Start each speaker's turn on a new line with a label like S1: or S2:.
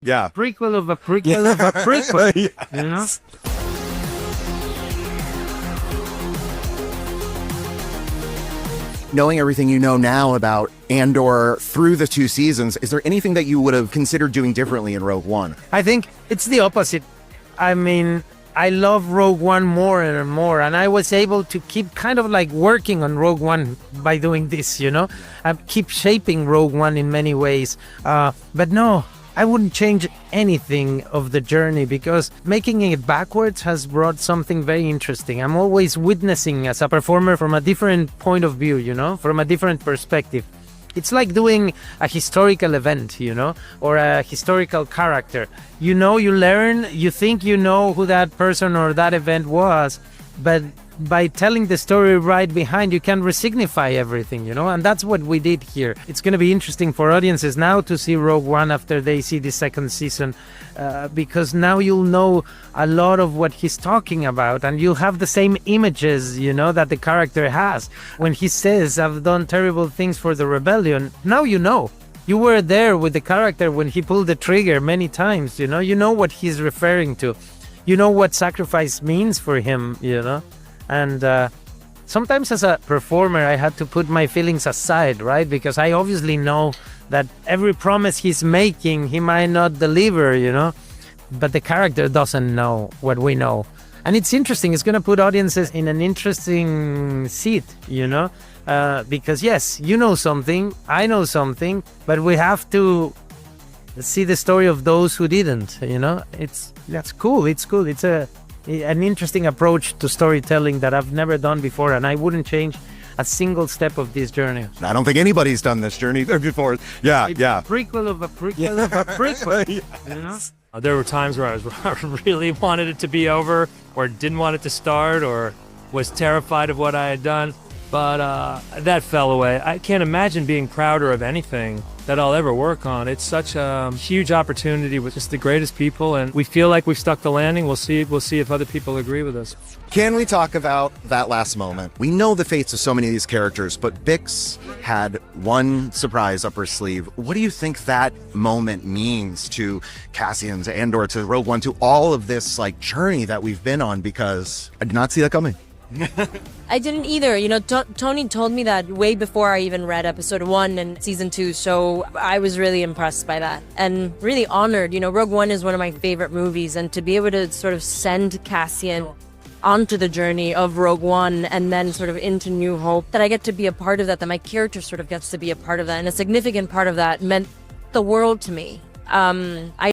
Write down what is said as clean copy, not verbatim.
S1: Yeah.
S2: Prequel of a prequel of a prequel. You know?
S1: Yes. Knowing everything you know now about Andor through the 2 seasons, is there anything that you would have considered doing differently in Rogue One?
S2: I think it's the opposite. I mean, I love Rogue One more and more, and I was able to keep kind of like working on Rogue One by doing this, you know? I keep shaping Rogue One in many ways. But no, I wouldn't change anything of the journey because making it backwards has brought something very interesting. I'm always witnessing as a performer from a different point of view, you know, from a different perspective. It's like doing a historical event, you know, or a historical character. You know, you learn, you think you know who that person or that event was, but by telling the story right behind, you can resignify everything, you know, and that's what we did here. It's going to be interesting for audiences now to see Rogue One after they see the second season, because now you'll know a lot of what he's talking about, and you'll have the same images, you know, that the character has. When he says, "I've done terrible things for the rebellion," now you know. You were there with the character when he pulled the trigger many times, you know what he's referring to. You know what sacrifice means for him, you know. And sometimes as a performer, I had to put my feelings aside, right? Because I obviously know that every promise he's making, he might not deliver, you know? But the character doesn't know what we know. And it's interesting. It's going to put audiences in an interesting seat, you know? Because yes, you know something, I know something, but we have to see the story of those who didn't, you know? That's cool. It's cool. It's an interesting approach to storytelling that I've never done before, and I wouldn't change a single step of this journey.
S1: I don't think anybody's done this journey before. Yeah, yeah.
S2: Prequel of a prequel of a prequel.
S1: Yes.
S2: You know?
S3: There were times where I really wanted it to be over, or didn't want it to start, or was terrified of what I had done. But that fell away. I can't imagine being prouder of anything that I'll ever work on. It's such a huge opportunity with just the greatest people, and we feel like we've stuck the landing. We'll see if other people agree with us.
S1: Can we talk about that last moment? We know the fates of so many of these characters, but Bix had one surprise up her sleeve. What do you think that moment means to Cassian, to Andor, to Rogue One, to all of this like journey that we've been on? Because I did not see that coming.
S4: I didn't either. You know, Tony told me that way before I even read episode 1 and season 2, so I was really impressed by that and really honored. You know, Rogue One is one of my favorite movies, and to be able to sort of send Cassian onto the journey of Rogue One and then sort of into New Hope, that I get to be a part of that my character sort of gets to be a part of that, and a significant part of that meant the world to me. I